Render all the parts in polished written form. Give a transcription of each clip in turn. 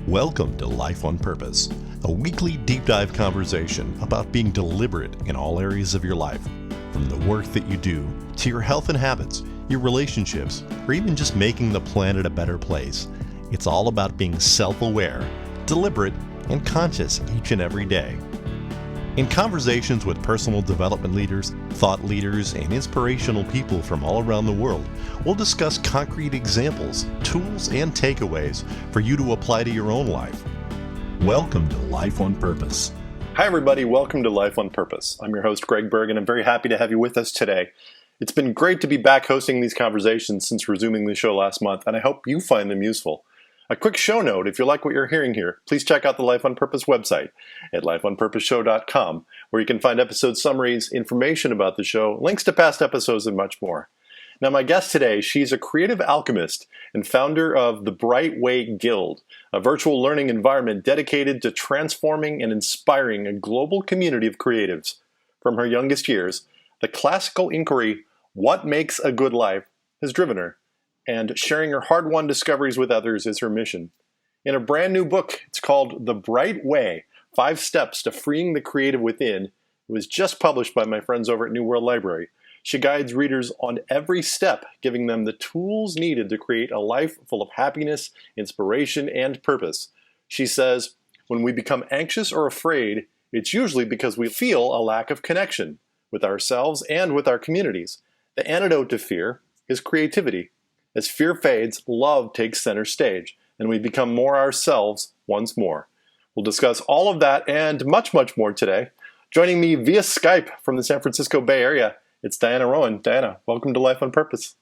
Welcome to Life on Purpose, a weekly deep dive conversation about being deliberate in all areas of your life, from the work that you do to your health and habits, your relationships, or even just making the planet a better place. It's all about being self-aware, deliberate, and conscious each and every day. In conversations with personal development leaders, thought leaders, and inspirational people from all around the world, we'll discuss concrete examples, tools, and takeaways for you to apply to your own life. Welcome to Life on Purpose. Hi everybody, welcome to Life on Purpose. I'm your host Greg Berg, and I'm very happy to have you with us today. It's been great to be back hosting these conversations since resuming the show last month, and I hope you find them useful. A quick show note, if you like what you're hearing here, please check out the Life on Purpose website at lifeonpurposeshow.com, where you can find episode summaries, information about the show, links to past episodes, and much more. Now, my guest today, she's a creative alchemist and founder of the Bright Way Guild, a virtual learning environment dedicated to transforming and inspiring a global community of creatives. From her youngest years, the classical inquiry, what makes a good life, has driven her, and sharing her hard-won discoveries with others is her mission. In a brand new book, it's called The Bright Way, 5 Steps to Freeing the Creative Within. It was just published by my friends over at New World Library. She guides readers on every step, giving them the tools needed to create a life full of happiness, inspiration, and purpose. She says, when we become anxious or afraid, it's usually because we feel a lack of connection with ourselves and with our communities. The antidote to fear is creativity. As fear fades, love takes center stage, and we become more ourselves once more. We'll discuss all of that and much, much more today. Joining me via Skype from the San Francisco Bay Area, it's Diana Rowan. Diana, welcome to Life on Purpose.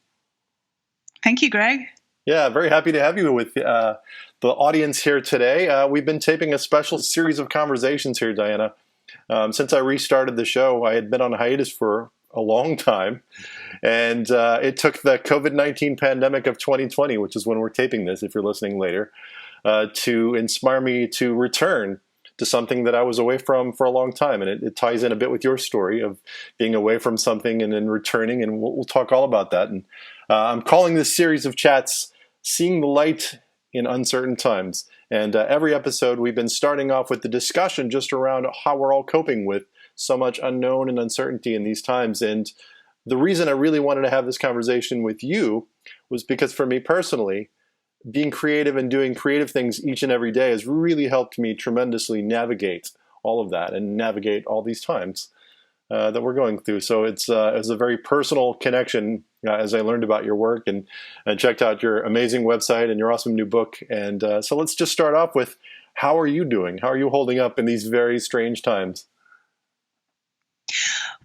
Thank you, Greg. Yeah, very happy to have you with the audience here today. We've been taping a special series of conversations here, Diana. Since I restarted the show, I had been on hiatus for a long time, and it took the COVID-19 pandemic of 2020, which is when we're taping this, if you're listening later, to inspire me to return to something that I was away from for a long time. And it ties in a bit with your story of being away from something and then returning, and we'll talk all about that. And I'm calling this series of chats Seeing the Light in Uncertain Times. And every episode we've been starting off with the discussion just around how we're all coping with so much unknown and uncertainty in these times. And the reason I really wanted to have this conversation with you was because for me personally, being creative and doing creative things each and every day has really helped me tremendously navigate all of that and navigate all these times that we're going through. So it's a very personal connection as I learned about your work and checked out your amazing website and your awesome new book. And so let's just start off with, how are you doing? How are you holding up in these very strange times?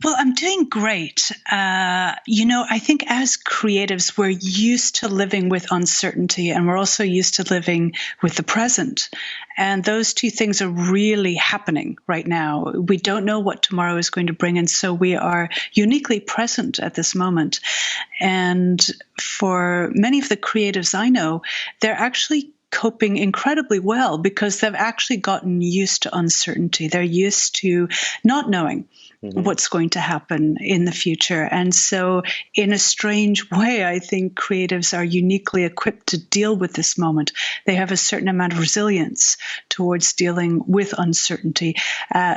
Well, I'm doing great. I think as creatives, we're used to living with uncertainty, and we're also used to living with the present. And those two things are really happening right now. We don't know what tomorrow is going to bring, and so we are uniquely present at this moment. And for many of the creatives I know, they're actually coping incredibly well because they've actually gotten used to uncertainty. They're used to not knowing what's going to happen in the future. And so in a strange way, I think creatives are uniquely equipped to deal with this moment. They have a certain amount of resilience towards dealing with uncertainty,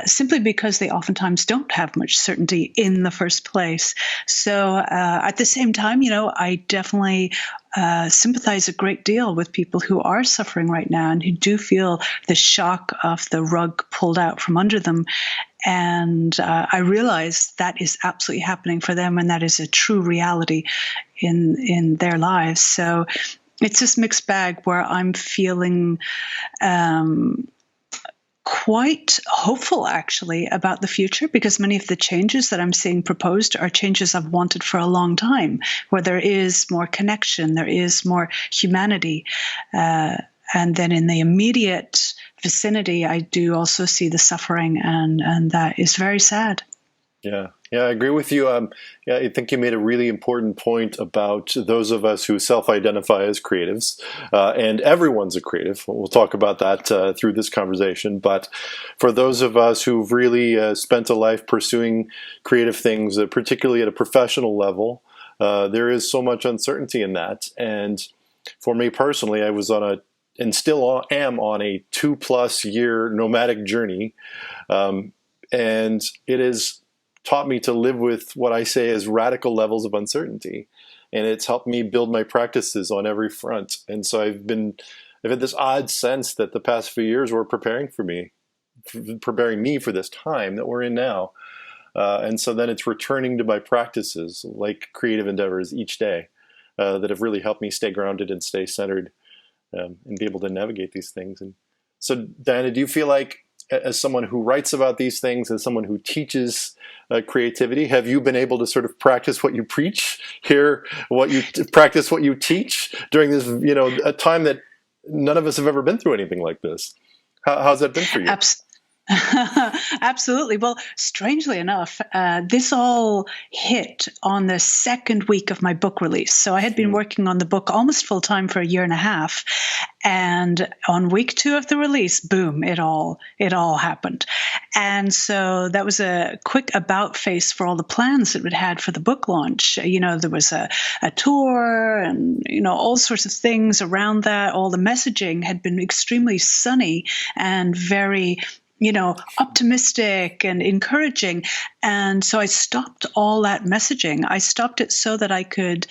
simply because they oftentimes don't have much certainty in the first place. So at the same time, I definitely sympathize a great deal with people who are suffering right now and who do feel the shock of the rug pulled out from under them. And I realize that is absolutely happening for them, and that is a true reality in their lives. So it's this mixed bag where I'm feeling quite hopeful, actually, about the future, because many of the changes that I'm seeing proposed are changes I've wanted for a long time, where there is more connection, there is more humanity. And then in the immediate vicinity, I do also see the suffering, and that is very sad. Yeah, I agree with you. I think you made a really important point about those of us who self-identify as creatives, and everyone's a creative. We'll talk about that through this conversation. But for those of us who've really spent a life pursuing creative things, particularly at a professional level, there is so much uncertainty in that. And for me personally, I was on a and still am on a 2+ year nomadic journey. And it has taught me to live with what I say is radical levels of uncertainty. And it's helped me build my practices on every front. And so I've had this odd sense that the past few years were preparing me for this time that we're in now. And so then it's returning to my practices, like creative endeavors each day, that have really helped me stay grounded and stay centered, and be able to navigate these things. And so, Diana, do you feel like, as someone who writes about these things, as someone who teaches creativity, have you been able to sort of practice what you preach, practice what you teach during this, a time that none of us have ever been through anything like this? How's that been for you? Absolutely. Well, strangely enough, this all hit on the second week of my book release. So I had been working on the book almost full time for a year and a half. And on week 2 of the release, boom, it all happened. And so that was a quick about face for all the plans that we'd had for the book launch. There was a tour and, all sorts of things around that. All the messaging had been extremely sunny and very optimistic and encouraging. And so I stopped all that messaging. I stopped it so that I could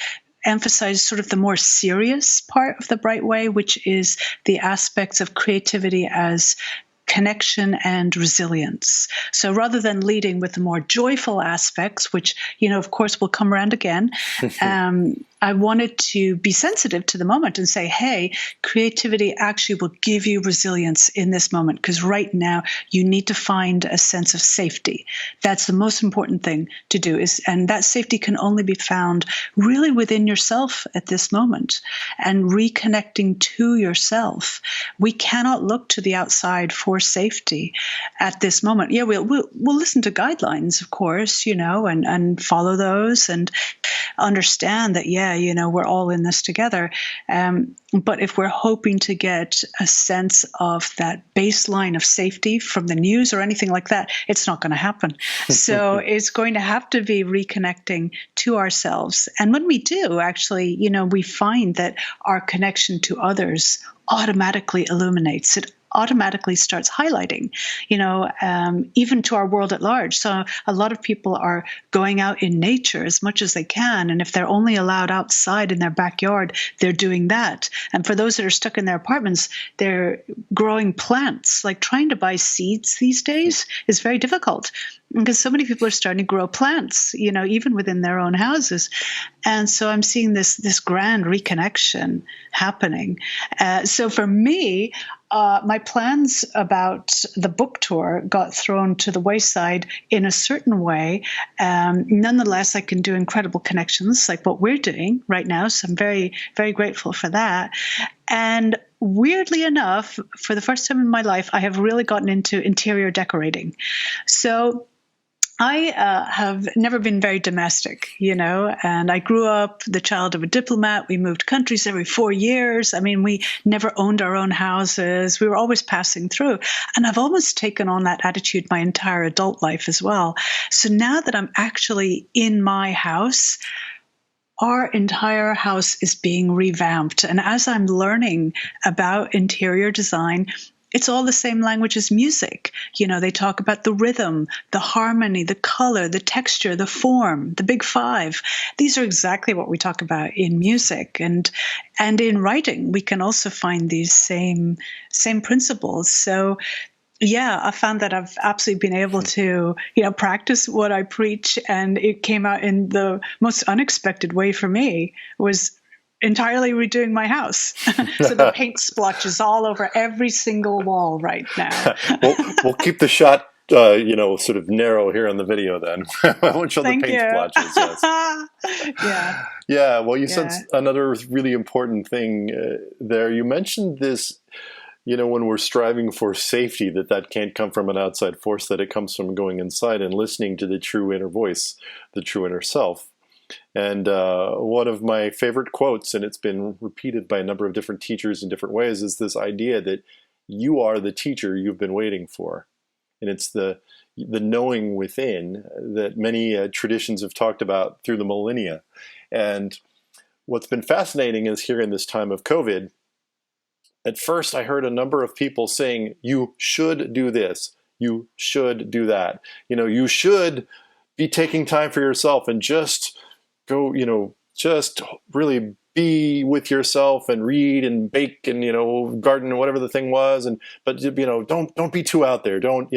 emphasize sort of the more serious part of the Bright Way, which is the aspects of creativity as connection and resilience. So rather than leading with the more joyful aspects, which, of course, will come around again, I wanted to be sensitive to the moment and say, hey, creativity actually will give you resilience in this moment, because right now you need to find a sense of safety. That's the most important thing to do, and that safety can only be found really within yourself at this moment, and reconnecting to yourself. We cannot look to the outside for safety at this moment. Yeah, we'll listen to guidelines, of course, and follow those and understand that, we're all in this together. But if we're hoping to get a sense of that baseline of safety from the news or anything like that, it's not going to happen. So it's going to have to be reconnecting to ourselves. And when we do, actually, we find that our connection to others automatically illuminates. It automatically starts highlighting, even to our world at large. So a lot of people are going out in nature as much as they can. And if they're only allowed outside in their backyard, they're doing that. And for those that are stuck in their apartments, they're growing plants. Like trying to buy seeds these days is very difficult, because so many people are starting to grow plants, even within their own houses. And so I'm seeing this grand reconnection happening. So for me, my plans about the book tour got thrown to the wayside in a certain way. Nonetheless, I can do incredible connections like what we're doing right now. So I'm very, very grateful for that. And weirdly enough, for the first time in my life, I have really gotten into interior decorating. So I have never been very domestic, and I grew up the child of a diplomat. We moved countries every 4 years. I mean, we never owned our own houses. We were always passing through. And I've almost taken on that attitude my entire adult life as well. So now that I'm actually in my house, our entire house is being revamped. And as I'm learning about interior design, it's all the same language as music. They talk about the rhythm, the harmony, the color, the texture, the form, the big 5. These are exactly what we talk about in music. And in writing, we can also find these same principles. So yeah, I found that I've absolutely been able to, practice what I preach. And it came out in the most unexpected way for me. Was entirely redoing my house. So the paint splotches all over every single wall right now. We'll keep the shot, sort of narrow here on the video then. I won't show the paint splotches. Yes. Yeah. Yeah. Well, you said another really important thing there. You mentioned this, when we're striving for safety, that can't come from an outside force, that it comes from going inside and listening to the true inner voice, the true inner self. And one of my favorite quotes, and it's been repeated by a number of different teachers in different ways, is this idea that you are the teacher you've been waiting for. And it's the knowing within that many traditions have talked about through the millennia. And what's been fascinating is here in this time of COVID, at first I heard a number of people saying, you should do this, you should do that. You should be taking time for yourself and just go, just really be with yourself and read and bake and, garden, whatever the thing was. But don't be too out there. Don't,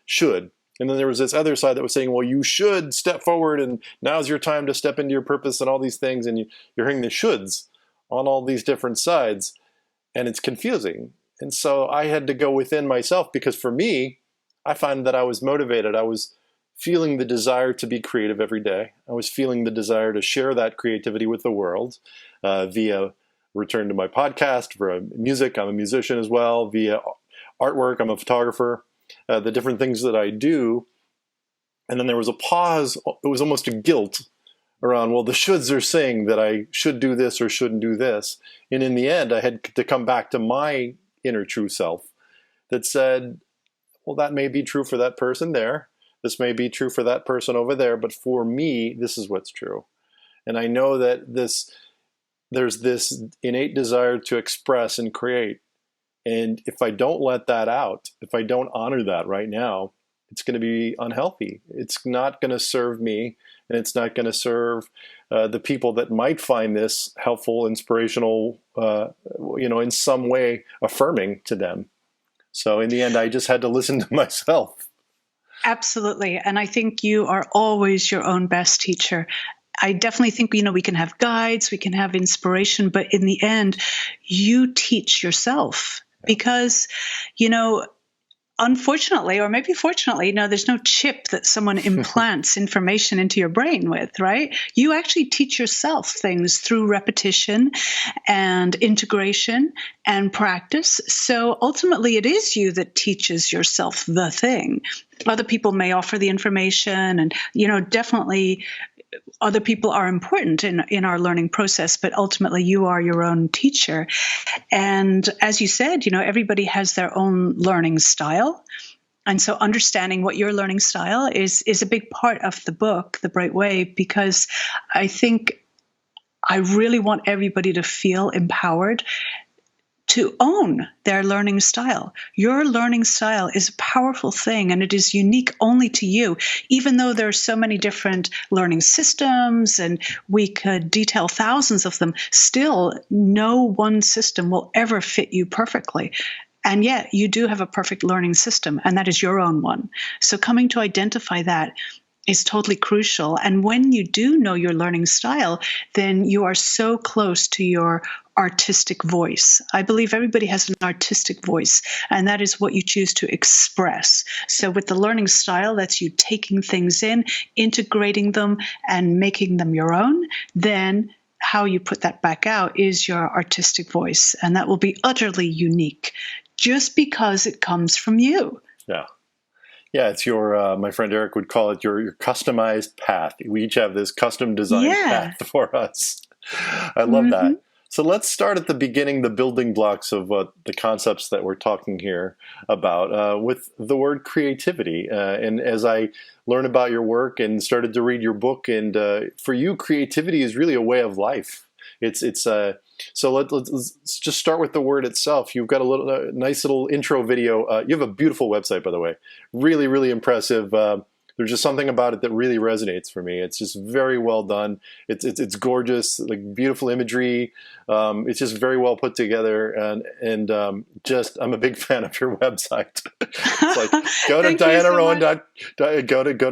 should. And then there was this other side that was saying, well, you should step forward and now's your time to step into your purpose and all these things. And you're hearing the shoulds on all these different sides, and it's confusing. And so I had to go within myself, because for me, I find that I was motivated. I was feeling the desire to be creative every day. I was feeling the desire to share that creativity with the world via return to my podcast, for music. I'm a musician as well. Via artwork, I'm a photographer. The different things that I do. And then there was a pause. It was almost a guilt around, well, the shoulds are saying that I should do this or shouldn't do this. And in the end, I had to come back to my inner true self that said, well, that may be true for that person there. This may be true for that person over there. But for me, this is what's true. And I know that there's this innate desire to express and create. And if I don't let that out, if I don't honor that right now, it's going to be unhealthy. It's not going to serve me, and it's not going to serve the people that might find this helpful, inspirational, in some way affirming to them. So in the end, I just had to listen to myself. Absolutely. And I think you are always your own best teacher. I definitely think, we can have guides, we can have inspiration, but in the end, you teach yourself. Because, unfortunately, or maybe fortunately, there's no chip that someone implants information into your brain with, right? You actually teach yourself things through repetition and integration and practice. So ultimately, it is you that teaches yourself the thing. Other people may offer the information, and, definitely other people are important in our learning process, but ultimately you are your own teacher. And as you said, everybody has their own learning style. And so understanding what your learning style is a big part of the book, The Bright Way, because I think I really want everybody to feel empowered to own their learning style. Your learning style is a powerful thing, and it is unique only to you. Even though there are so many different learning systems, and we could detail thousands of them, still no one system will ever fit you perfectly. And yet you do have a perfect learning system, and that is your own one. So coming to identify that is totally crucial. And when you do know your learning style, then you are so close to your artistic voice. I believe everybody has an artistic voice, and that is what you choose to express. So with the learning style, that's you taking things in, integrating them, and making them your own. Then how you put that back out is your artistic voice, and that will be utterly unique just because it comes from you. Yeah. Yeah, it's your, my friend Eric would call it your customized path. We each have this custom designed path for us. I love that. So let's start at the beginning, the building blocks of the concepts that we're talking here about with the word creativity. And as I learned about your work and started to read your book, and for you, creativity is really a way of life. So let's just start with the word itself. You've got a nice little intro video. You have a beautiful website, by the way. Really, really impressive. There's just something about it that really resonates for me. It's just very well done. It's gorgeous, like beautiful imagery. It's just very well put together, and just I'm a big fan of your website. It's like go to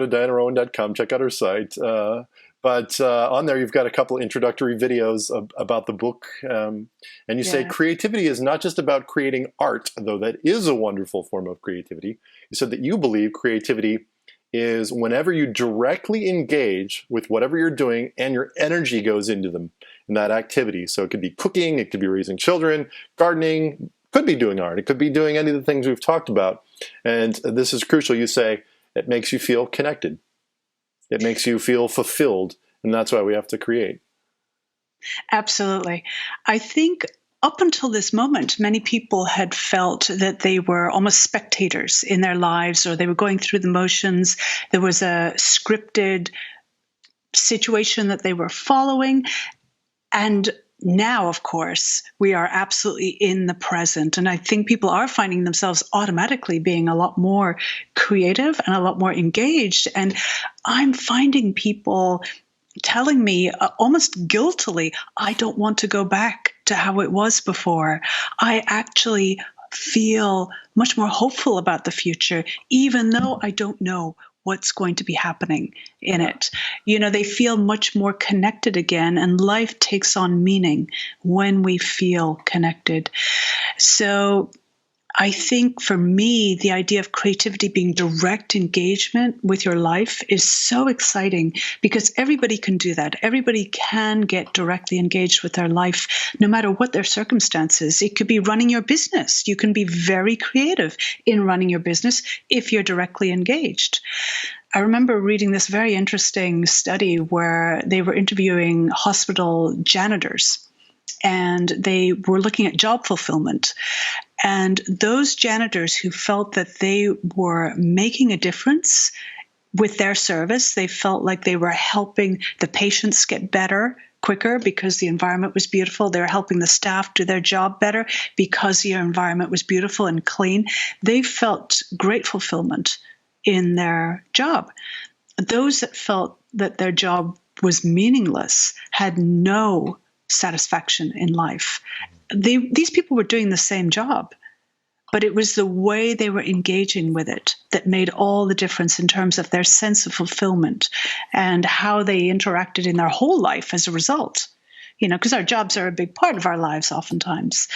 DianaRowan.com, check out her site. But on there, you've got a couple introductory videos about the book. And you say creativity is not just about creating art, though that is a wonderful form of creativity. You said that you believe creativity is whenever you directly engage with whatever you're doing and your energy goes into them in that activity. So it could be cooking, it could be raising children, gardening, could be doing art, it could be doing any of the things we've talked about. And this is crucial. You say it makes you feel connected. It makes you feel fulfilled, and that's why we have to create. Absolutely. I think up until this moment, many people had felt that they were almost spectators in their lives, or they were going through the motions. There was a scripted situation that they were following. And Now, of course, we are absolutely in the present. And I think people are finding themselves automatically being a lot more creative and a lot more engaged. And I'm finding people telling me almost guiltily, I don't want to go back to how it was before. I actually feel much more hopeful about the future, even though I don't know what's going to be happening in it. They feel much more connected again, and life takes on meaning when we feel connected. So I think for me, the idea of creativity being direct engagement with your life is so exciting because everybody can do that. Everybody can get directly engaged with their life, no matter what their circumstances. It could be running your business. You can be very creative in running your business if you're directly engaged. I remember reading this very interesting study where they were interviewing hospital janitors, and they were looking at job fulfillment. And those janitors who felt that they were making a difference with their service, they felt like they were helping the patients get better quicker because the environment was beautiful. They were helping the staff do their job better because the environment was beautiful and clean. They felt great fulfillment in their job. Those that felt that their job was meaningless had no satisfaction in life. These people were doing the same job, but it was the way they were engaging with it that made all the difference in terms of their sense of fulfillment and how they interacted in their whole life as a result. Because our jobs are a big part of our lives oftentimes.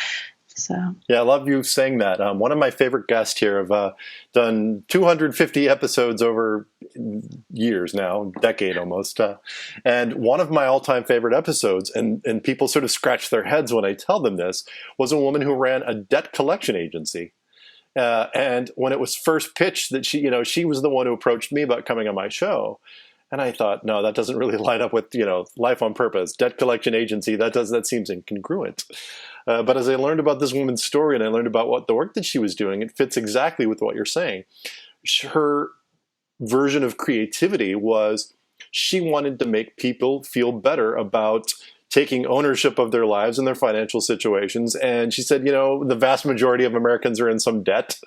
So yeah, I love you saying that. One of my favorite guests here have done 250 episodes over years now, decade almost. And one of my all-time favorite episodes, and people sort of scratch their heads when I tell them this, was a woman who ran a debt collection agency. And when it was first pitched that she was the one who approached me about coming on my show. And I thought, no, that doesn't really line up with, life on purpose, debt collection agency. That seems incongruent. But as I learned about this woman's story and I learned about what the work that she was doing, it fits exactly with what you're saying. Her version of creativity was she wanted to make people feel better about taking ownership of their lives and their financial situations. And she said, the vast majority of Americans are in some debt.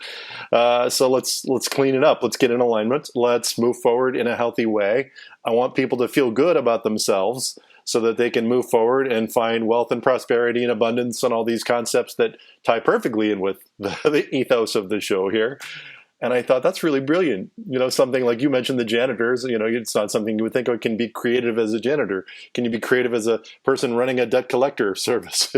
So let's clean it up. Let's get in alignment. Let's move forward in a healthy way. I want people to feel good about themselves so that they can move forward and find wealth and prosperity and abundance and all these concepts that tie perfectly in with the ethos of the show here. And I thought that's really brilliant. Something like you mentioned the janitors, it's not something you would think, can be creative as a janitor. Can you be creative as a person running a debt collector service?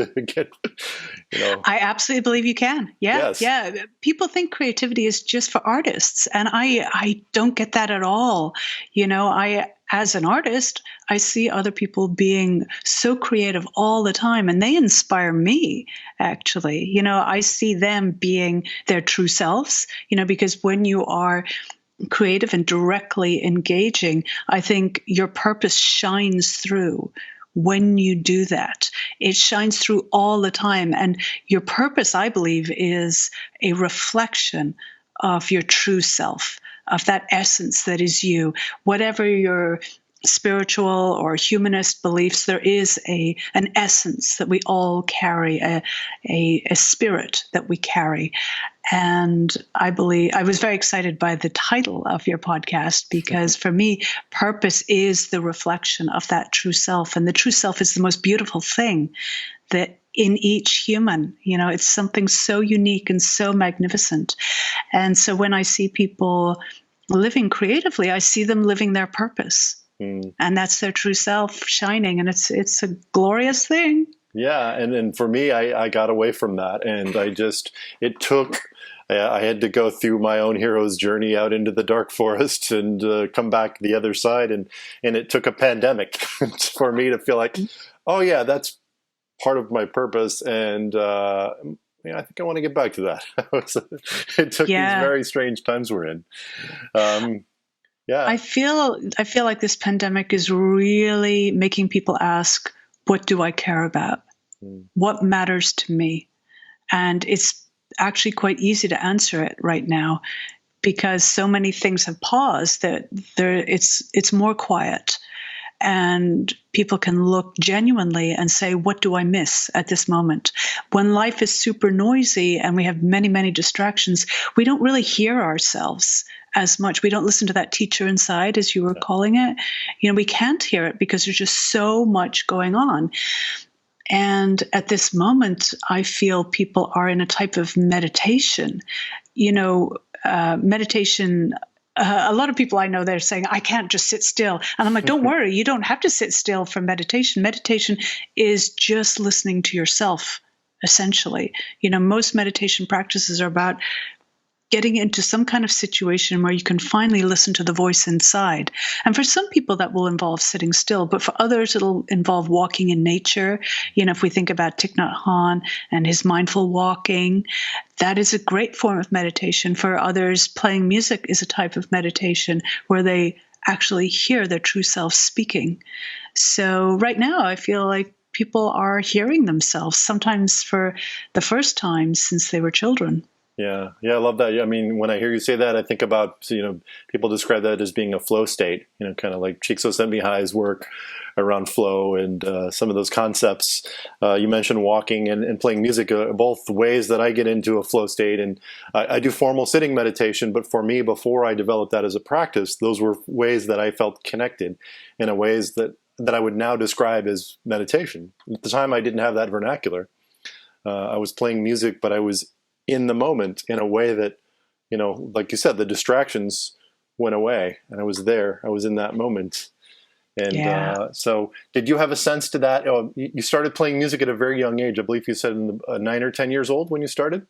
I absolutely believe you can. Yeah. Yes. Yeah. People think creativity is just for artists. And I don't get that at all. As an artist, I see other people being so creative all the time, and they inspire me, actually. I see them being their true selves, because when you are creative and directly engaging, I think your purpose shines through. When you do that, it shines through all the time. And your purpose, I believe, is a reflection of your true self, of that essence that is you. Whatever your spiritual or humanist beliefs, there is an essence that we all carry, a spirit that we carry. And I was very excited by the title of your podcast because for me, purpose is the reflection of that true self. And the true self is the most beautiful thing that in each human, it's something so unique and so magnificent. And so when I see people living creatively, I see them living their purpose. And that's their true self shining. And it's a glorious thing. Yeah. And for me, I got away from that. And I had to go through my own hero's journey out into the dark forest and come back the other side. And it took a pandemic for me to feel like, oh yeah, that's part of my purpose. And I think I want to get back to that. It took these very strange times we're in. Yeah. I feel like this pandemic is really making people ask, what do I care about? What matters to me? And it's actually quite easy to answer it right now because so many things have paused that it's more quiet. and people can look genuinely and say, what do I miss at this moment? When life is super noisy and we have many, many distractions, we don't really hear ourselves as much. We don't listen to that teacher inside, as you were calling it. We can't hear it because there's just so much going on. And at this moment, I feel people are in a type of meditation. Meditation, a lot of people I know, they're saying, I can't just sit still. And I'm like, don't worry, you don't have to sit still for meditation. Meditation is just listening to yourself, essentially. Most meditation practices are about getting into some kind of situation where you can finally listen to the voice inside. And for some people, that will involve sitting still, but for others, it'll involve walking in nature. If we think about Thich Nhat Hanh and his mindful walking, that is a great form of meditation. For others, playing music is a type of meditation where they actually hear their true self speaking. So right now, I feel like people are hearing themselves, sometimes for the first time since they were children. Yeah, I love that. I mean, when I hear you say that, I think about, people describe that as being a flow state, kind of like Csikszentmihalyi's work around flow and some of those concepts. You mentioned walking and playing music, both ways that I get into a flow state. And I do formal sitting meditation, but for me, before I developed that as a practice, those were ways that I felt connected in a ways that I would now describe as meditation. At the time, I didn't have that vernacular. I was playing music, but I was in the moment in a way that, like you said, the distractions went away and I was there. I was in that moment. And so did you have a sense to that? You started playing music at a very young age. I believe you said 9 or 10 years old when you started?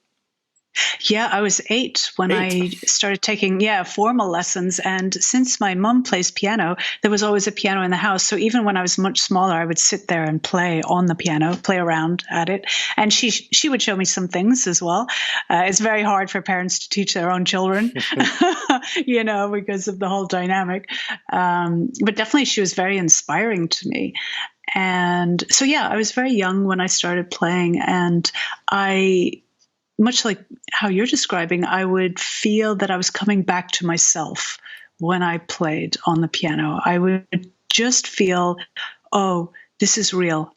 Yeah, I was 8 when I started taking, formal lessons. And since my mom plays piano, there was always a piano in the house. So even when I was much smaller, I would sit there and play on the piano, play around at it. And she would show me some things as well. It's very hard for parents to teach their own children, because of the whole dynamic. But definitely she was very inspiring to me. And so, I was very young when I started playing, and much like how you're describing, I would feel that I was coming back to myself when I played on the piano. I would just feel, oh, this is real.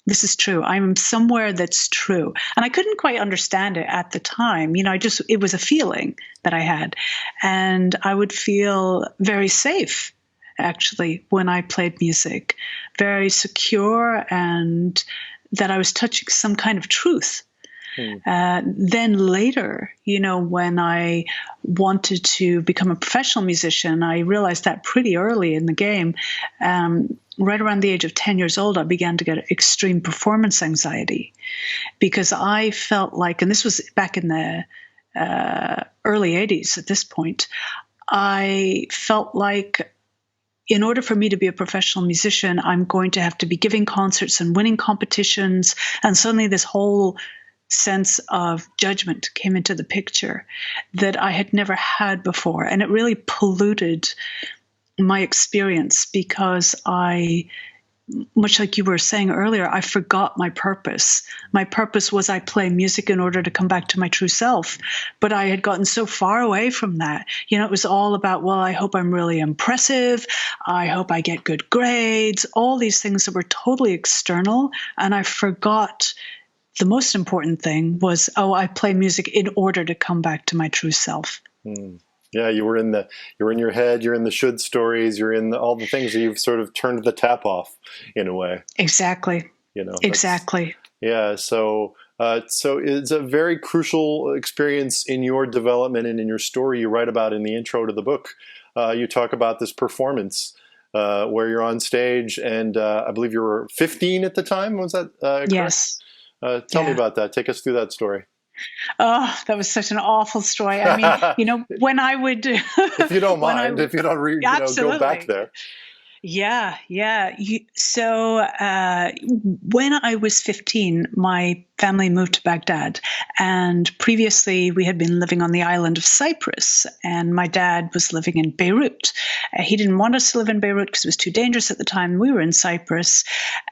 This is true. I'm somewhere that's true. And I couldn't quite understand it at the time. It was a feeling that I had. And I would feel very safe, actually, when I played music, very secure, and that I was touching some kind of truth. Then later, when I wanted to become a professional musician, I realized that pretty early in the game. Right around the age of 10 years old, I began to get extreme performance anxiety because I felt like, and this was back in the early 80s at this point, I felt like in order for me to be a professional musician, I'm going to have to be giving concerts and winning competitions. And suddenly this whole sense of judgment came into the picture that I had never had before. And it really polluted my experience because much like you were saying earlier, I forgot my purpose. My purpose was I play music in order to come back to my true self. But I had gotten so far away from that. It was all about, I hope I'm really impressive. I hope I get good grades. All these things that were totally external. And I forgot the most important thing was, I play music in order to come back to my true self. Yeah, you're in your head, you're in the should stories, you're in all the things that you've sort of turned the tap off in a way. Exactly. Exactly. Yeah. So it's a very crucial experience in your development and in your story you write about in the intro to the book. You talk about this performance where you're on stage, and I believe you were 15 at the time. Was that correct? Yes. Tell me about that. Take us through that story. Oh, that was such an awful story. I mean, when I would... if you don't mind, if you don't go back there. Yeah. So when I was 15, my family moved to Baghdad. And previously, we had been living on the island of Cyprus, and my dad was living in Beirut. He didn't want us to live in Beirut because it was too dangerous at the time. We were in Cyprus.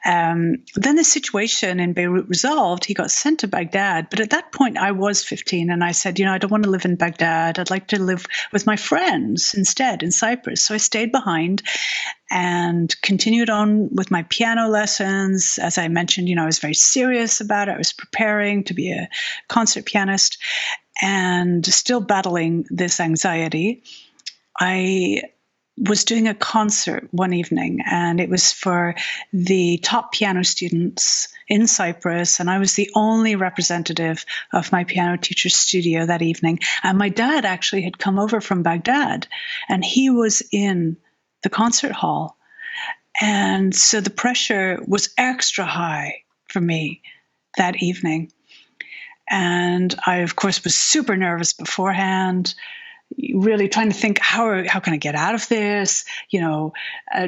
Then the situation in Beirut resolved. He got sent to Baghdad. But at that point, I was 15, and I said, I don't want to live in Baghdad. I'd like to live with my friends instead in Cyprus. So I stayed behind and continued on with my piano lessons. As I mentioned, I was very serious about it. I was preparing to be a concert pianist and still battling this anxiety. I was doing a concert one evening, and it was for the top piano students in Cyprus, and I was the only representative of my piano teacher's studio that evening. And my dad actually had come over from Baghdad, and he was in the concert hall. And so the pressure was extra high for me that evening. And I, of course, was super nervous beforehand, really trying to think, how can I get out of this?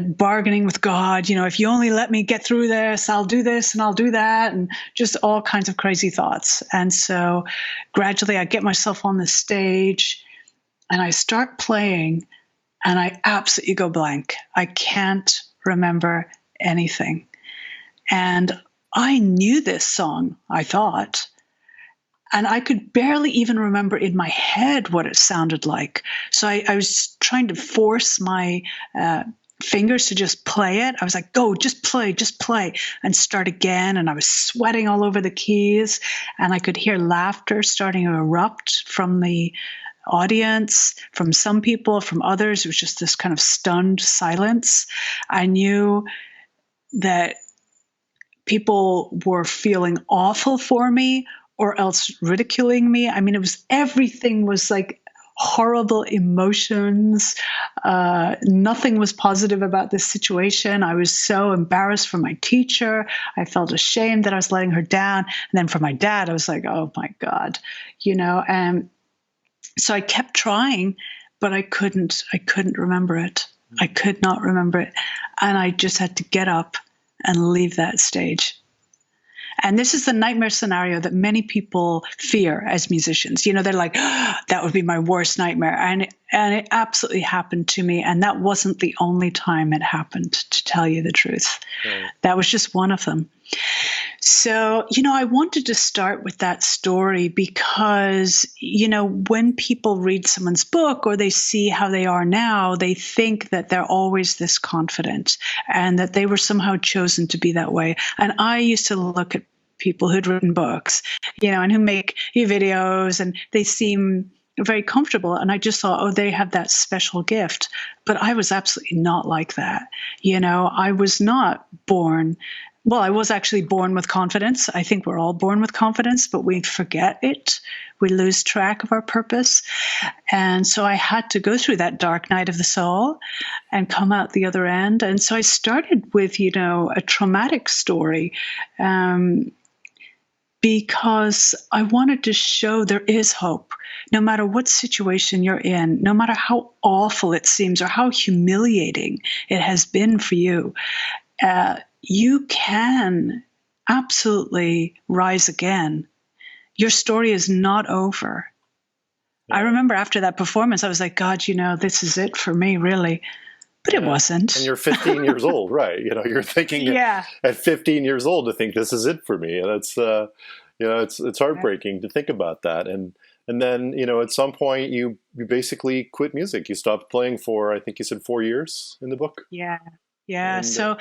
Bargaining with God, if you only let me get through this, I'll do this and I'll do that, and just all kinds of crazy thoughts. And so gradually I get myself on the stage and I start playing, and I absolutely go blank. I can't remember anything. And I knew this song, I thought, and I could barely even remember in my head what it sounded like. So I was trying to force my fingers to just play it. I was like, go, just play, and start again. And I was sweating all over the keys, and I could hear laughter starting to erupt from the audience, from some people, from others. It was just this kind of stunned silence. I knew that people were feeling awful for me or else ridiculing me. I mean, everything was like horrible emotions. Nothing was positive about this situation. I was so embarrassed for my teacher. I felt ashamed that I was letting her down. And then for my dad, I was like, oh my God, and so I kept trying, but I couldn't remember it. I could not remember it. And I just had to get up and leave that stage. And this is the nightmare scenario that many people fear as musicians. They're like, that would be my worst nightmare. And it absolutely happened to me. And that wasn't the only time it happened, to tell you the truth. Right. That was just one of them. So, I wanted to start with that story because, when people read someone's book or they see how they are now, they think that they're always this confident and that they were somehow chosen to be that way. And I used to look at people who'd written books, and who make videos, and they seem very comfortable. And I just thought, oh, they have that special gift. But I was absolutely not like that. I was not born. Well, I was actually born with confidence. I think we're all born with confidence, but we forget it. We lose track of our purpose. And so I had to go through that dark night of the soul and come out the other end. And so I started with, a traumatic story because I wanted to show there is hope. No matter what situation you're in, no matter how awful it seems or how humiliating it has been for you, you can absolutely rise again. Your story is not over. Yeah. I remember after that performance, I was like, God, this is it for me, really. But it wasn't. And you're 15 years old, right? You're thinking at 15 years old to think this is it for me. And it's, it's heartbreaking to think about that. And then, at some point you basically quit music. You stopped playing for, I think you said 4 years in the book. Yeah. Yeah, so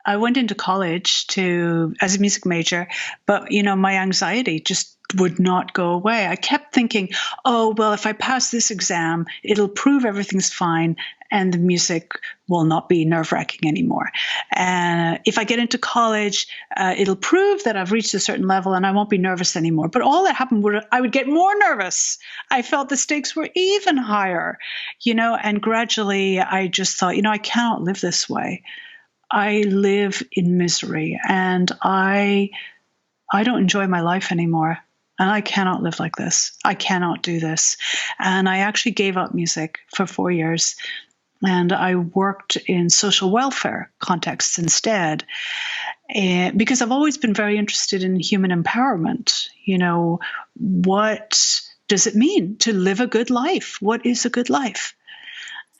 I went into college as a music major, but, my anxiety just would not go away. I kept thinking, oh, well, if I pass this exam, it'll prove everything's fine and the music will not be nerve-wracking anymore. And if I get into college, it'll prove that I've reached a certain level and I won't be nervous anymore. But all that happened I would get more nervous. I felt the stakes were even higher, and gradually I just thought, I cannot live this way. I live in misery and I don't enjoy my life anymore. And I cannot live like this. I cannot do this. And I actually gave up music for 4 years. And I worked in social welfare contexts instead. because I've always been very interested in human empowerment. What does it mean to live a good life? What is a good life?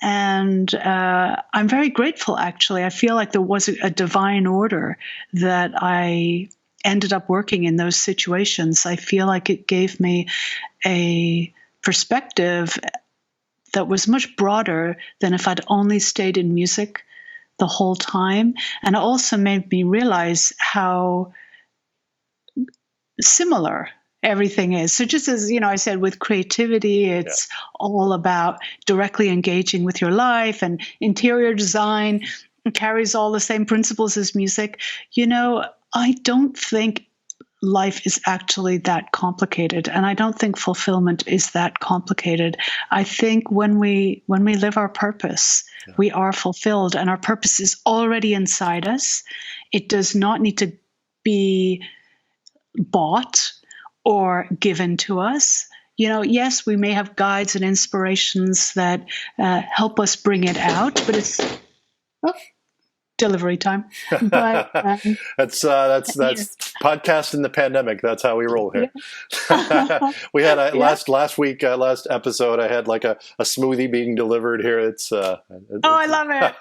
And I'm very grateful, actually. I feel like there was a divine order that I ended up working in those situations. I feel like it gave me a perspective that was much broader than if I'd only stayed in music the whole time. And it also made me realize how similar everything is. So just as, I said, with creativity, it's all about directly engaging with your life, and interior design carries all the same principles as music. I don't think life is actually that complicated, and I don't think fulfillment is that complicated. I think when we live our purpose, we are fulfilled, and our purpose is already inside us. It does not need to be bought or given to us. Yes, we may have guides and inspirations that help us bring it out, but it's delivery time. But that's podcast in the pandemic. That's how we roll here. We had last week, last episode, I had like a smoothie being delivered here. It's I love it.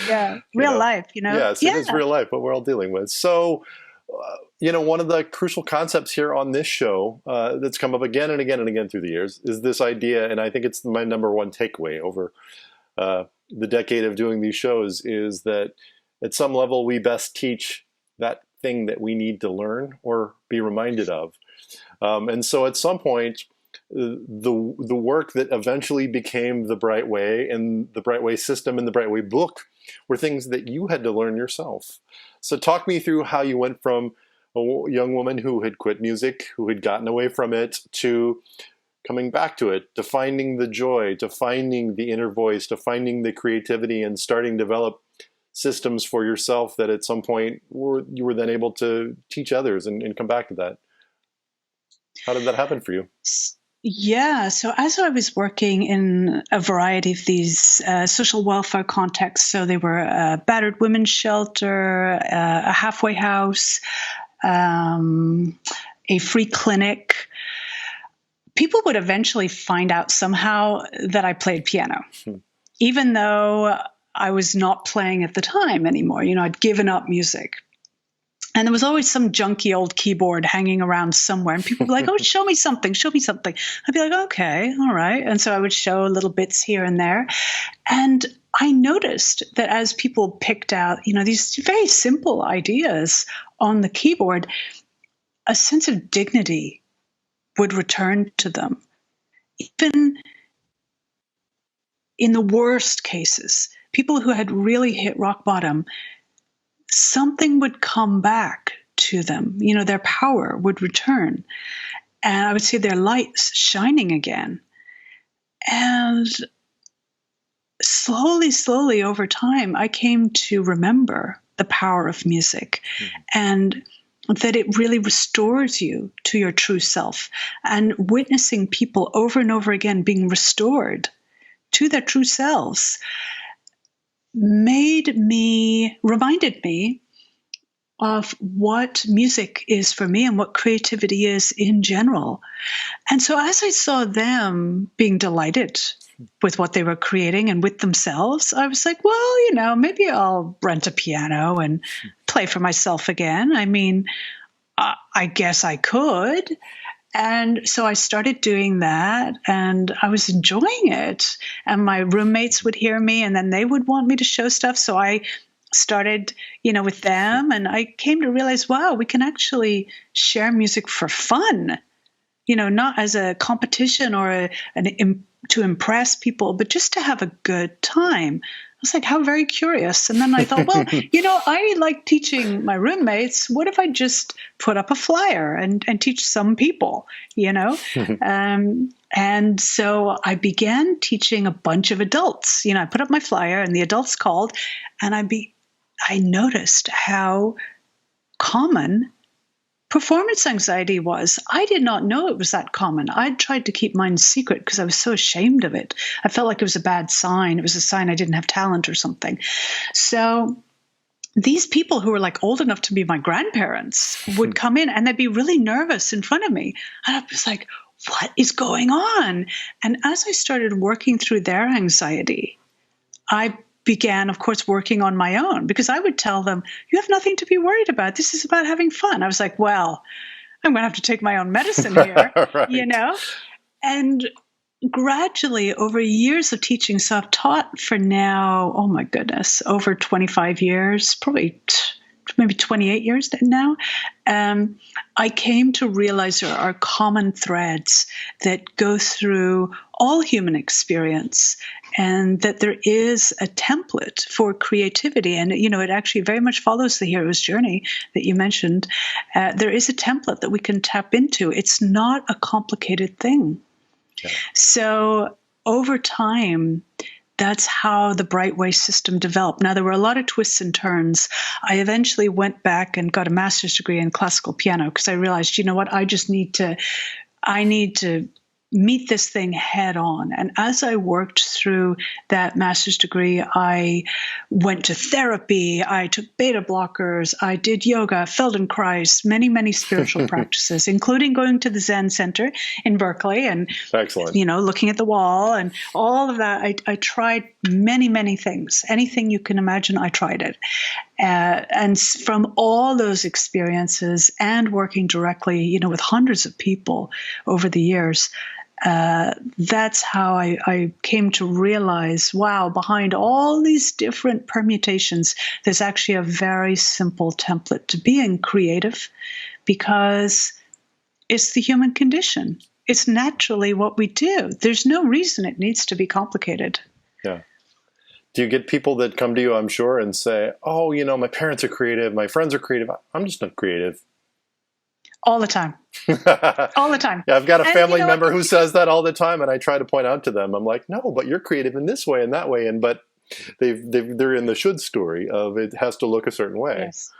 Yeah. Real life, Yes, it is real life, what we're all dealing with. So, one of the crucial concepts here on this show that's come up again and again and again through the years is this idea, and I think it's my number one takeaway over the decade of doing these shows, is that at some level we best teach that thing that we need to learn or be reminded of. And so at some point, the work that eventually became the Bright Way and the Bright Way system and the Bright Way book were things that you had to learn yourself. So talk me through how you went from a young woman who had quit music, who had gotten away from it, to coming back to it, to finding the joy, to finding the inner voice, to finding the creativity, and starting to develop systems for yourself that at some point you were then able to teach others and come back to that. How did that happen for you? Yeah. So as I was working in a variety of these social welfare contexts, so they were a battered women's shelter, a halfway house, a free clinic, people would eventually find out somehow that I played piano, even though I was not playing at the time anymore. I'd given up music. And there was always some junky old keyboard hanging around somewhere. And people were like, oh, show me something, show me something. I'd be like, okay, all right. And so I would show little bits here and there. And I noticed that as people picked out, these very simple ideas on the keyboard, a sense of dignity would return to them. Even in the worst cases, people who had really hit rock bottom, something would come back to them. Their power would return. And I would see their lights shining again. And slowly over time, I came to remember the power of music, and that it really restores you to your true self. And witnessing people over and over again being restored to their true selves reminded me of what music is for me and what creativity is in general. And so as I saw them being delighted with what they were creating and with themselves, I was like, well, maybe I'll rent a piano and play for myself again. I mean, I guess I could. And so I started doing that, and I was enjoying it. And my roommates would hear me, and then they would want me to show stuff. So I started, with them, and I came to realize, wow, we can actually share music for fun, not as a competition or to impress people, but just to have a good time. I was like, how very curious. And then I thought, well, I like teaching my roommates. What if I just put up a flyer and teach some people, And so I began teaching a bunch of adults. I put up my flyer and the adults called, and I noticed how common performance anxiety was. I did not know it was that common. I tried to keep mine secret because I was so ashamed of it. I felt like it was a bad sign. It was a sign I didn't have talent or something. So these people who were like old enough to be my grandparents would come in and they'd be really nervous in front of me. And I was like, what is going on? And as I started working through their anxiety, I began, of course, working on my own, because I would tell them, you have nothing to be worried about. This is about having fun. I was like, well, I'm going to have to take my own medicine here, Right. you know? And gradually, over years of teaching, so I've taught for now, oh my goodness, over 25 years, probably maybe 28 years now, I came to realize there are common threads that go through all human experience, and that there is a template for creativity. And, you know, it actually very much follows the hero's journey that you mentioned. There is a template that we can tap into. It's not a complicated thing. Yeah. So over time, that's how the Brightway system developed. Now, there were a lot of twists and turns. I eventually went back and got a master's degree in classical piano because I realized, you know what, I need to meet this thing head on. And as I worked through that master's degree, I went to therapy, I took beta blockers, I did yoga, Feldenkrais, many, many spiritual practices, including going to the Zen Center in Berkeley and, excellent, you know, looking at the wall and all of that. I tried many, many things. Anything you can imagine, I tried it. And from all those experiences and working directly, you know, with hundreds of people over the years, that's how I came to realize, wow, behind all these different permutations, there's actually a very simple template to being creative, because it's the human condition. It's naturally what we do. There's no reason it needs to be complicated. Yeah. Do you get people that come to you, I'm sure, and say, oh, you know, my parents are creative, my friends are creative, I'm just not creative? All the time. All the time. Yeah, I've got a family member who says that all the time, and I try to point out to them, I'm like, no, but you're creative in this way and that way, but they're in the should story of it has to look a certain way. Yes.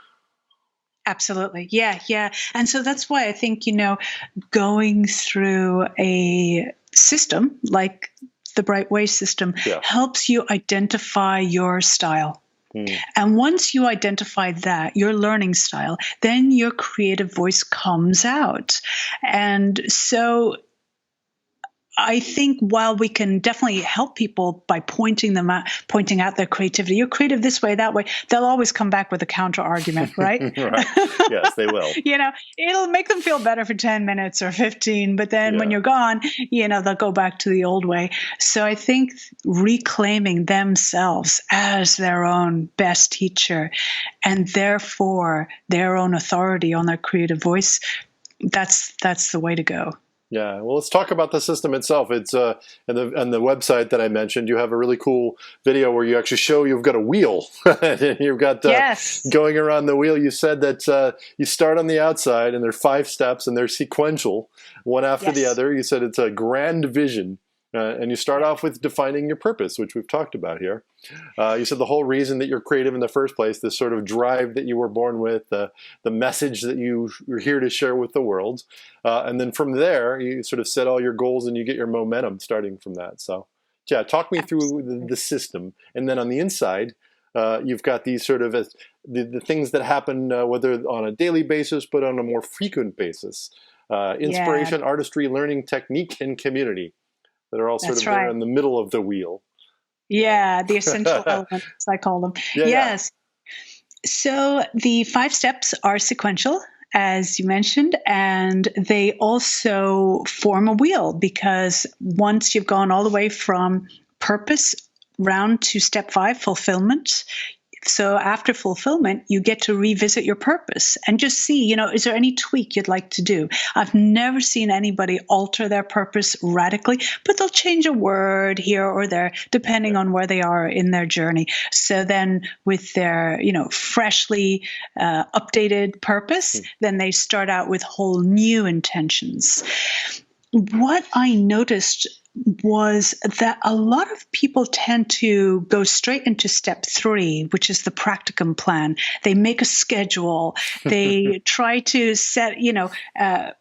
Absolutely. Yeah, yeah. And so that's why I think, you know, going through a system like the Brightway system helps you identify your style. And once you identify that, your learning style, then your creative voice comes out. And so I think while we can definitely help people by pointing out their creativity, you're creative this way, that way, they'll always come back with a counter argument, right? Right. Yes, they will. You know, it'll make them feel better for 10 minutes or 15, but then when you're gone, you know, they'll go back to the old way. So I think reclaiming themselves as their own best teacher and therefore their own authority on their creative voice, that's the way to go. Yeah, well, let's talk about the system itself. It's and the website that I mentioned. You have a really cool video where you actually show you've got a wheel, and you've got going around the wheel. You said that you start on the outside, and there are 5 steps, and they're sequential, one after the other. You said it's a grand vision. And you start off with defining your purpose, which we've talked about here. You said the whole reason that you're creative in the first place, this sort of drive that you were born with, the message that you're here to share with the world. And then from there, you sort of set all your goals and you get your momentum starting from that. So, yeah, talk me through the system. And then on the inside, you've got these sort of the things that happen, whether on a daily basis, but on a more frequent basis. Inspiration, artistry, learning, technique, and community. That are all sort of there in the middle of the wheel. Yeah, the essential elements, I call them. Yes. Yeah. So the 5 steps are sequential, as you mentioned, and they also form a wheel, because once you've gone all the way from purpose round to step 5, fulfillment. So after fulfillment, you get to revisit your purpose and just see, you know, is there any tweak you'd like to do? I've never seen anybody alter their purpose radically, but they'll change a word here or there, depending on where they are in their journey. So then with their, you know, freshly updated purpose, then they start out with whole new intentions. What I noticed was that a lot of people tend to go straight into step 3, which is the practicum plan. They make a schedule. They try to set, you know,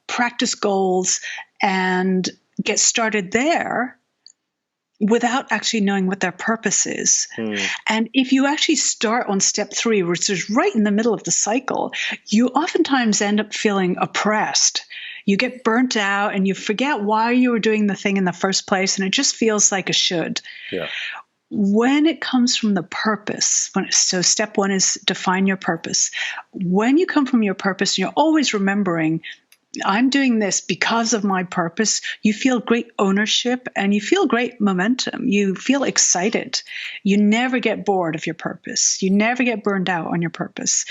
practice goals and get started there. without actually knowing what their purpose is. And if you actually start on step 3, which is right in the middle of the cycle, you oftentimes end up feeling oppressed. You get burnt out and you forget why you were doing the thing in the first place, and it just feels like a should. Yeah. When it comes from the purpose, so step 1 is define your purpose. When you come from your purpose, you're always remembering, I'm doing this because of my purpose. You feel great ownership and you feel great momentum. You feel excited. You never get bored of your purpose. You never get burned out on your purpose.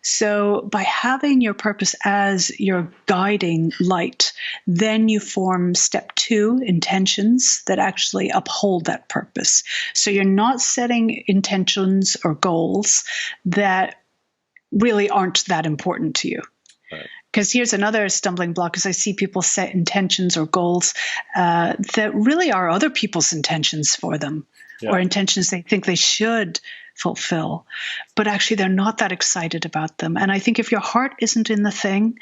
So by having your purpose as your guiding light, then you form step 2, intentions that actually uphold that purpose. So you're not setting intentions or goals that really aren't that important to you. Right. Because here's another stumbling block, is I see people set intentions or goals that really are other people's intentions for them, or intentions they think they should fulfill, but actually they're not that excited about them. And I think if your heart isn't in the thing,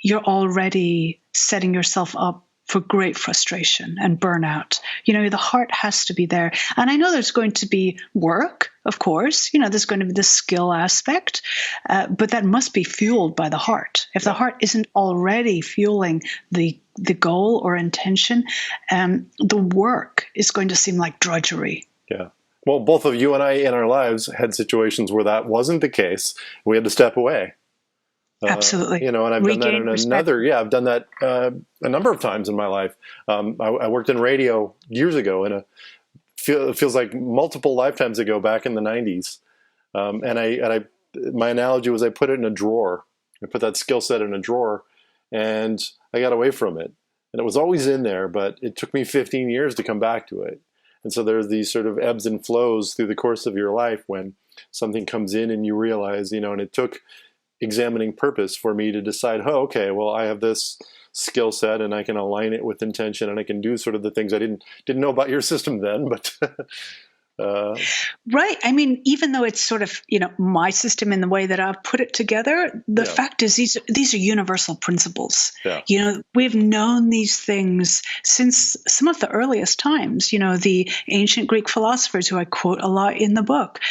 you're already setting yourself up for great frustration and burnout. The heart has to be there. And I know there's going to be work, of course. There's going to be the skill aspect, but that must be fueled by the heart. If the heart isn't already fueling the goal or intention, the work is going to seem like drudgery. Yeah. Well, both of you and I in our lives had situations where that wasn't the case. We had to step away. Absolutely. And I've done that in I've done that a number of times in my life. I worked in radio years ago, and it feels like multiple lifetimes ago, back in the 90s. And my analogy was I put it in a drawer. I put that skill set in a drawer, and I got away from it. And it was always in there, but it took me 15 years to come back to it. And so there's these sort of ebbs and flows through the course of your life when something comes in and you realize, and it took examining purpose for me to decide, okay, well, I have this skill set and I can align it with intention, and I can do sort of the things I didn't know about your system then, but right. I mean, even though it's sort of, my system in the way that I've put it together, the fact is these are universal principles. Yeah. We've known these things since some of the earliest times. The ancient Greek philosophers, who I quote a lot in the book,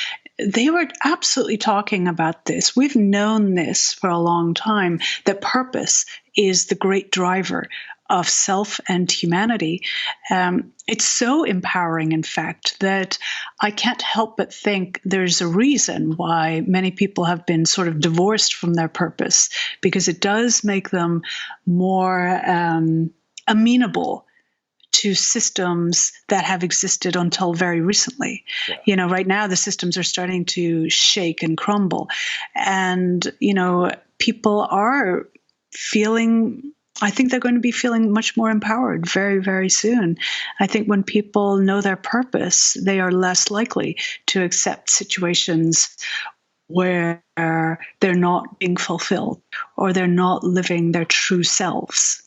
they were absolutely talking about this. We've known this for a long time, that purpose is the great driver of self and humanity. It's so empowering, in fact, that I can't help but think there's a reason why many people have been sort of divorced from their purpose, because it does make them more amenable to systems that have existed until very recently. Yeah. Right now the systems are starting to shake and crumble. And, people are feeling, I think they're going to be feeling much more empowered very, very soon. I think when people know their purpose, they are less likely to accept situations where they're not being fulfilled or they're not living their true selves.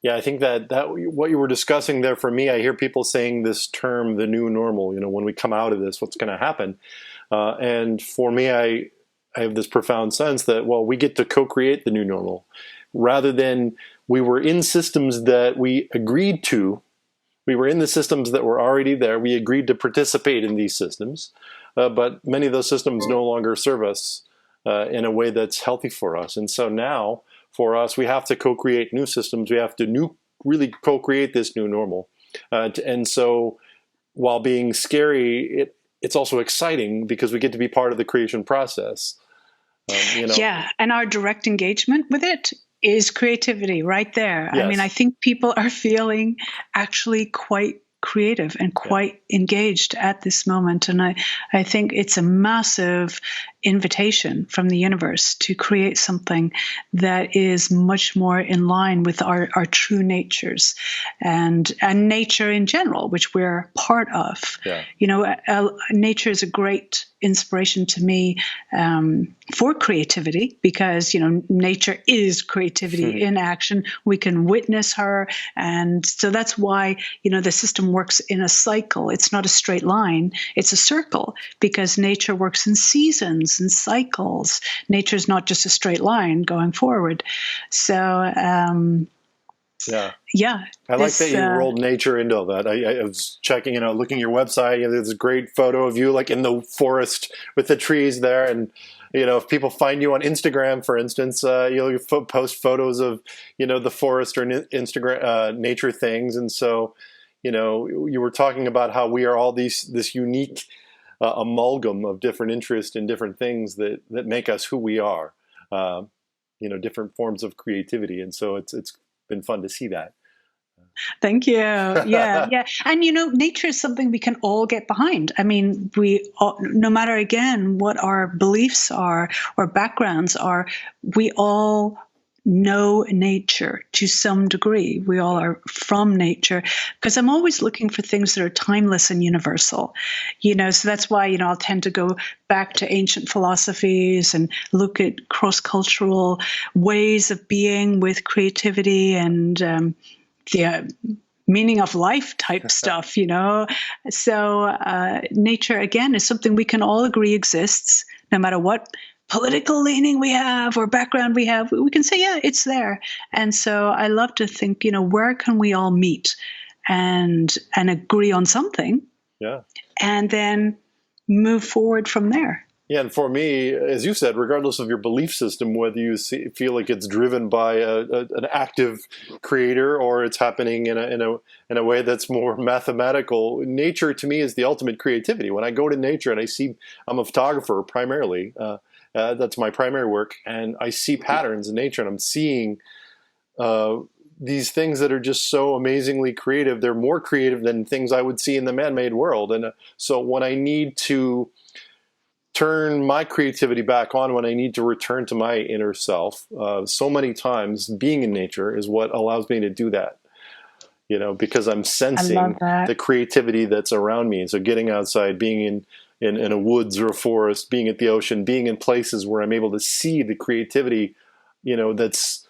Yeah, I think that what you were discussing there, for me, I hear people saying this term, the new normal, when we come out of this, what's going to happen? And for me, I have this profound sense that, well, we get to co-create the new normal, rather than we were in systems that we agreed to. We were in the systems that were already there. We agreed to participate in these systems, but many of those systems no longer serve us in a way that's healthy for us. And so now, for us, we have to co-create new systems. We have to really co-create this new normal. And so while being scary, it's also exciting because we get to be part of the creation process. Yeah, and our direct engagement with it is creativity right there. Yes. I mean, I think people are feeling actually quite creative and quite engaged at this moment. And I think it's a massive invitation from the universe to create something that is much more in line with our true natures and nature in general, which we're part of. Yeah. Nature is a great inspiration to me for creativity, because nature is creativity in action. We can witness her, and so that's why the system works in a cycle. It's not a straight line, it's a circle, because nature works in seasons and cycles. Nature is not just a straight line going forward. So Yeah. Yeah. I like that you rolled nature into all that. I was checking, looking at your website. There's a great photo of you like in the forest with the trees there. And, if people find you on Instagram, for instance, you post photos of, the forest or Instagram nature things. And so, you were talking about how we are all this unique amalgam of different interests and different things that make us who we are, different forms of creativity. And so it's been fun to see that. Thank you. Yeah, yeah. And, nature is something we can all get behind. I mean, we all, no matter, again, what our beliefs are or backgrounds are, we all know nature to some degree. We all are from nature, because I'm always looking for things that are timeless and universal, so that's why, I'll tend to go back to ancient philosophies and look at cross-cultural ways of being with creativity and the meaning of life type stuff, So nature, again, is something we can all agree exists, no matter what political leaning we have or background we have. We can say, yeah, it's there. And so I love to think, where can we all meet and agree on something? Yeah. And then move forward from there. Yeah, and for me, as you said, regardless of your belief system, whether you feel like it's driven by an active creator or it's happening in a way that's more mathematical, nature to me is the ultimate creativity. When I go to nature and I'm a photographer primarily, that's my primary work, and I see patterns in nature, and I'm seeing these things that are just so amazingly creative. They're more creative than things I would see in the man-made world, and so when I need to turn my creativity back on, when I need to return to my inner self, so many times being in nature is what allows me to do that, because I'm sensing the creativity that's around me. So getting outside, being in a woods or a forest, being at the ocean, being in places where I'm able to see the creativity, that's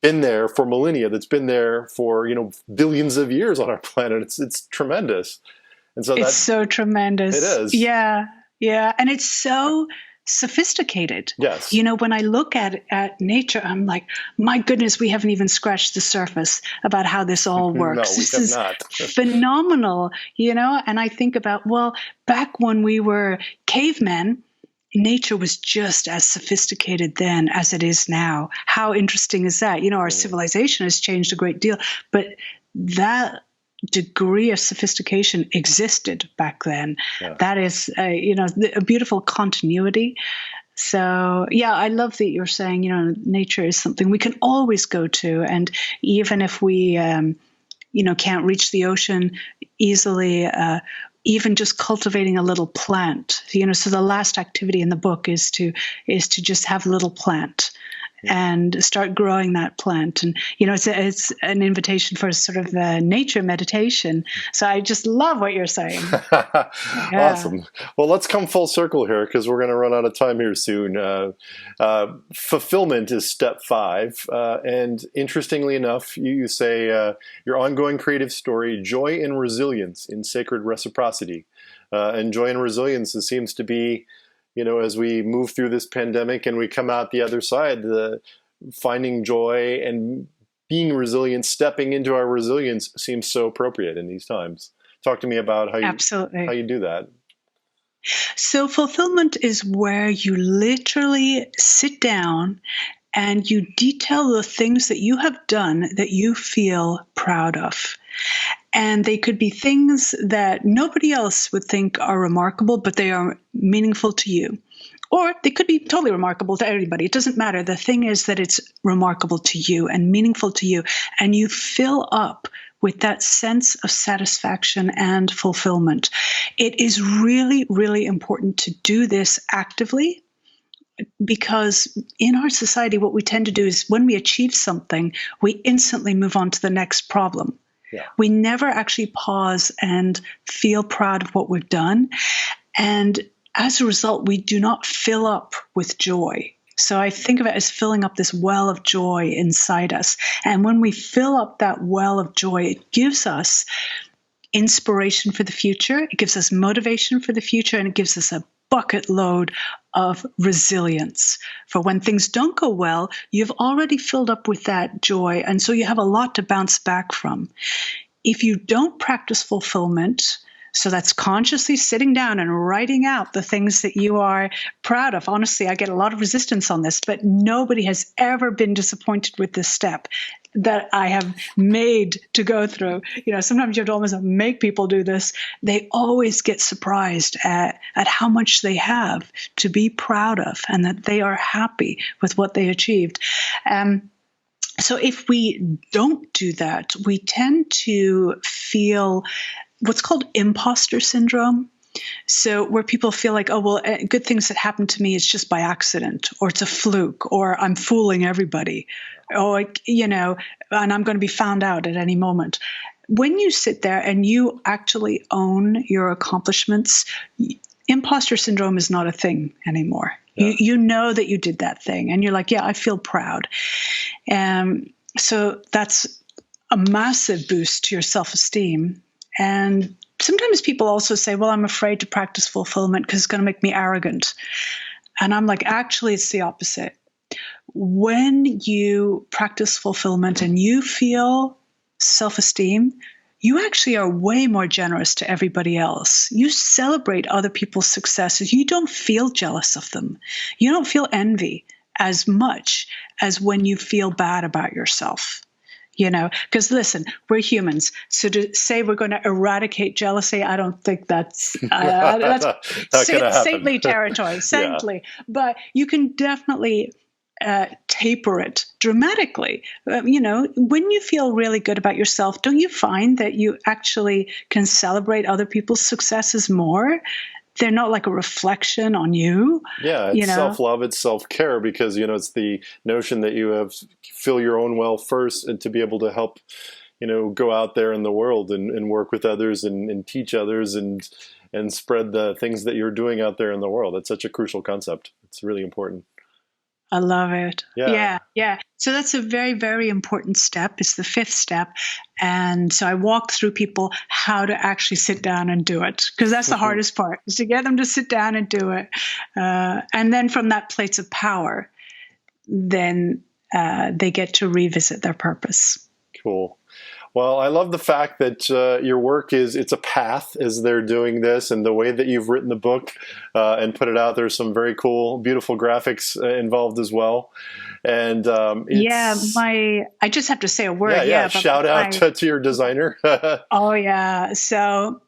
been there for millennia, that's been there for, billions of years on our planet. It's tremendous. And so it's so tremendous. It is. Yeah. Yeah. And it's so sophisticated. Yes. When I look at nature, I'm like, my goodness, we haven't even scratched the surface about how this all works. No, we this have is not. phenomenal, and I think about, well, back when we were cavemen, nature was just as sophisticated then as it is now. How interesting is that? Our civilization has changed a great deal, but that degree of sophistication existed back then. Yeah. That is, a beautiful continuity. So, yeah, I love that you're saying, nature is something we can always go to. And even if we, can't reach the ocean easily, even just cultivating a little plant, so the last activity in the book is to just have a little plant and start growing that plant. And, it's an invitation for sort of nature meditation. So I just love what you're saying. Yeah. Awesome. Well, let's come full circle here, because we're going to run out of time here soon. Fulfillment is step 5. And interestingly enough, you say your ongoing creative story, joy and resilience in sacred reciprocity. And joy and resilience, it seems to be, as we move through this pandemic and we come out the other side, finding joy and being resilient, stepping into our resilience seems so appropriate in these times. Talk to me about how you do that. So fulfillment is where you literally sit down and you detail the things that you have done that you feel proud of. And they could be things that nobody else would think are remarkable, but they are meaningful to you. Or they could be totally remarkable to everybody. It doesn't matter. The thing is that it's remarkable to you and meaningful to you. And you fill up with that sense of satisfaction and fulfillment. It is really, really important to do this actively, because in our society, what we tend to do is when we achieve something, we instantly move on to the next problem. Yeah. We never actually pause and feel proud of what we've done. And as a result, we do not fill up with joy. So I think of it as filling up this well of joy inside us. And when we fill up that well of joy, it gives us inspiration for the future. It gives us motivation for the future, and it gives us a bucket load of resilience. For when things don't go well, you've already filled up with that joy. And so you have a lot to bounce back from. If you don't practice fulfillment, so that's consciously sitting down and writing out the things that you are proud of. Honestly, I get a lot of resistance on this, but nobody has ever been disappointed with this step that I have made to go through. Sometimes you have to almost make people do this. They always get surprised at how much they have to be proud of and that they are happy with what they achieved. So if we don't do that, we tend to feel what's called imposter syndrome. So where people feel like, oh, well, good things that happen to me is just by accident, or it's a fluke, or I'm fooling everybody, or, and I'm going to be found out at any moment. When you sit there and you actually own your accomplishments, imposter syndrome is not a thing anymore. Yeah. You know that you did that thing, and you're like, yeah, I feel proud. So that's a massive boost to your self-esteem. And sometimes people also say, well, I'm afraid to practice fulfillment because it's going to make me arrogant. And I'm like, actually, it's the opposite. When you practice fulfillment and you feel self-esteem, you actually are way more generous to everybody else. You celebrate other people's successes. You don't feel jealous of them. You don't feel envy as much as when you feel bad about yourself. Because listen, we're humans. So to say we're going to eradicate jealousy, I don't think that's saintly territory, saintly. Yeah. But you can definitely taper it dramatically. When you feel really good about yourself, don't you find that you actually can celebrate other people's successes more? They're not like a reflection on you. Yeah, it's self-love, it's self-care, because, it's the notion that you have fill your own well first, and to be able to help, go out there in the world and work with others and teach others and spread the things that you're doing out there in the world. That's such a crucial concept. It's really important. I love it. Yeah. So that's a very, very important step. It's the fifth step. And so I walk through people how to actually sit down and do it, because that's the hardest part, is to get them to sit down and do it. And then from that place of power, then they get to revisit their purpose. Cool. Well, I love the fact that your work it's a path as they're doing this, and the way that you've written the book and put it out. There's some very cool, beautiful graphics involved as well. And I just have to say a word. Yeah. Shout out to your designer. Oh, yeah. So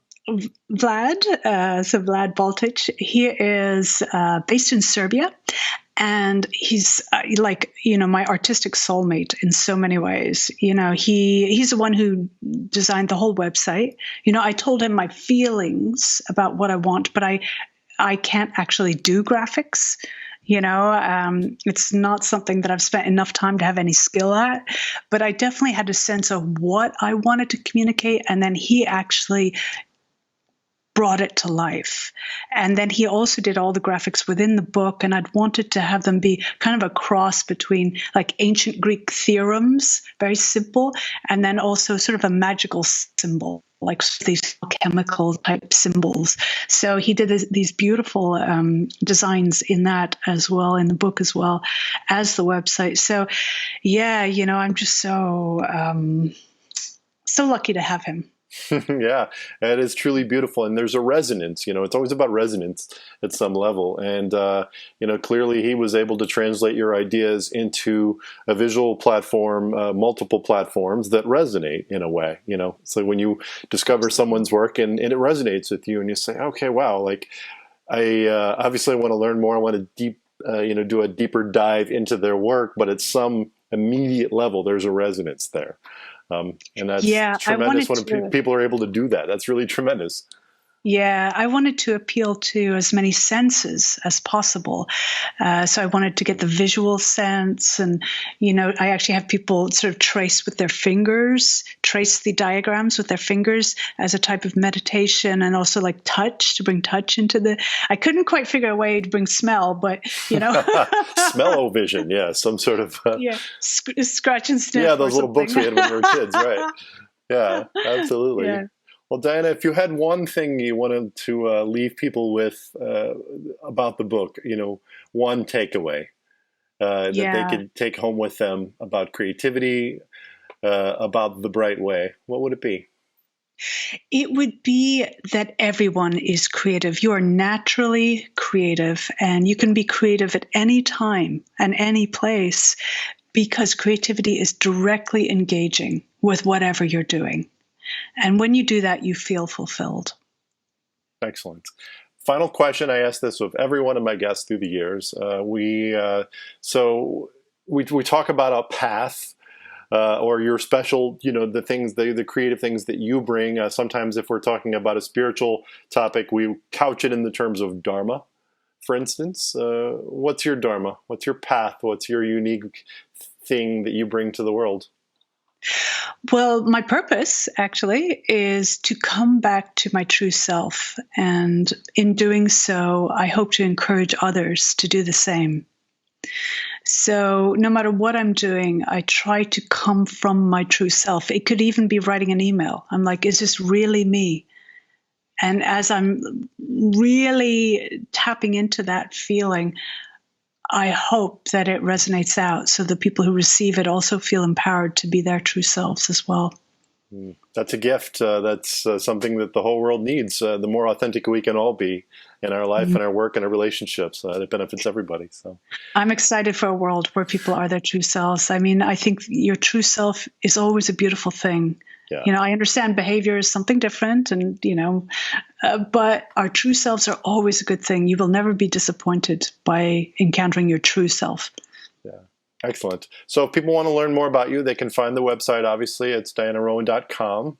Vlad Baltic, he is based in Serbia. And he's my artistic soulmate in so many ways. He's the one who designed the whole website. I told him my feelings about what I want, but I can't actually do graphics. It's not something that I've spent enough time to have any skill at, but I definitely had a sense of what I wanted to communicate. And then he actually brought it to life. And then he also did all the graphics within the book, and I'd wanted to have them be kind of a cross between like ancient Greek theorems, very simple, and then also sort of a magical symbol, like these alchemical type symbols. So he did these beautiful designs in that as well, in the book as well as the website. So yeah, I'm just so lucky to have him. Yeah, it is truly beautiful, and there's a resonance. It's always about resonance at some level, and clearly he was able to translate your ideas into a visual platform, multiple platforms that resonate in a way. So when you discover someone's work and it resonates with you, and you say, okay, wow, like I obviously want to learn more. I want to do a deeper dive into their work, but at some immediate level, there's a resonance there. And that's tremendous when people are able to do that. That's really tremendous. Yeah, I wanted to appeal to as many senses as possible. So I wanted to get the visual sense, and, I actually have people sort of trace the diagrams with their fingers as a type of meditation, and also like touch, to bring touch into I couldn't quite figure a way to bring smell, but, Smell-o-vision, yeah, some sort of... scratch and sniff. Yeah, those little books we had when we were kids, right. Yeah, absolutely. Yeah. Well, Diana, if you had one thing you wanted to leave people with about the book, one takeaway that they Yeah. could take home with them about creativity, about the bright way, what would it be? It would be that everyone is creative. You are naturally creative, and you can be creative at any time and any place because creativity is directly engaging with whatever you're doing. And when you do that, you feel fulfilled. Excellent. Final question. I ask this of every one of my guests through the years. We talk about a path or your special, the things, the creative things that you bring. Sometimes if we're talking about a spiritual topic, we couch it in the terms of dharma. For instance, what's your dharma? What's your path? What's your unique thing that you bring to the world? Well, my purpose actually is to come back to my true self. And in doing so, I hope to encourage others to do the same. So no matter what I'm doing, I try to come from my true self. It could even be writing an email. I'm like, is this really me? And as I'm really tapping into that feeling, I hope that it resonates out so the people who receive it also feel empowered to be their true selves as well. That's a gift. That's something that the whole world needs. The more authentic we can all be in our life and our work and our relationships, it benefits everybody. So I'm excited for a world where people are their true selves. I mean, I think your true self is always a beautiful thing. Yeah. I understand behavior is something different and, but our true selves are always a good thing. You will never be disappointed by encountering your true self. Yeah. Excellent. So if people want to learn more about you, they can find the website, obviously. It's dianarowan.com.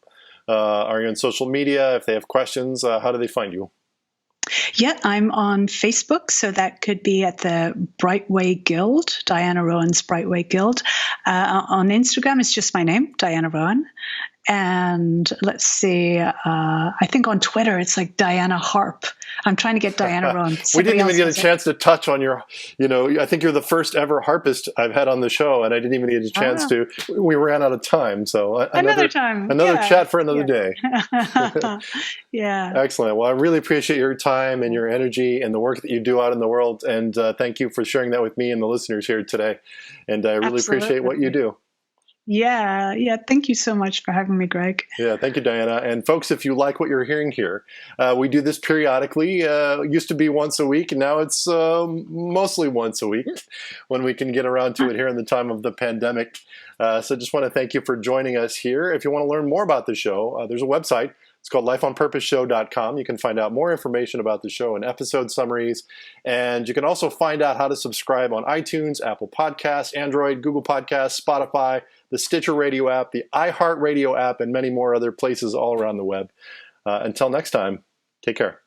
Are you on social media? If they have questions, how do they find you? Yeah, I'm on Facebook, so that could be at the Brightway Guild, Diana Rowan's Brightway Guild. On Instagram, it's just my name, Diana Rowan. And let's see, I think on Twitter, it's like Diana Harp. I'm trying to get Diana Rowan. We didn't even get a chance to touch on your, I think you're the first ever harpist I've had on the show, and I didn't even get a chance to. We ran out of time. So another time. Another chat for another day. Yeah. Excellent. Well, I really appreciate your time and your energy and the work that you do out in the world. And thank you for sharing that with me and the listeners here today. And I really appreciate what you do. Yeah. Thank you so much for having me, Greg. Yeah, thank you, Diana. And folks, if you like what you're hearing here, we do this periodically. It used to be once a week, and now it's mostly once a week when we can get around to it here in the time of the pandemic. So just want to thank you for joining us here. If you want to learn more about the show, there's a website. It's called lifeonpurposeshow.com. You can find out more information about the show and episode summaries. And you can also find out how to subscribe on iTunes, Apple Podcasts, Android, Google Podcasts, Spotify, the Stitcher Radio app, the iHeartRadio app, and many more other places all around the web. Until next time, take care.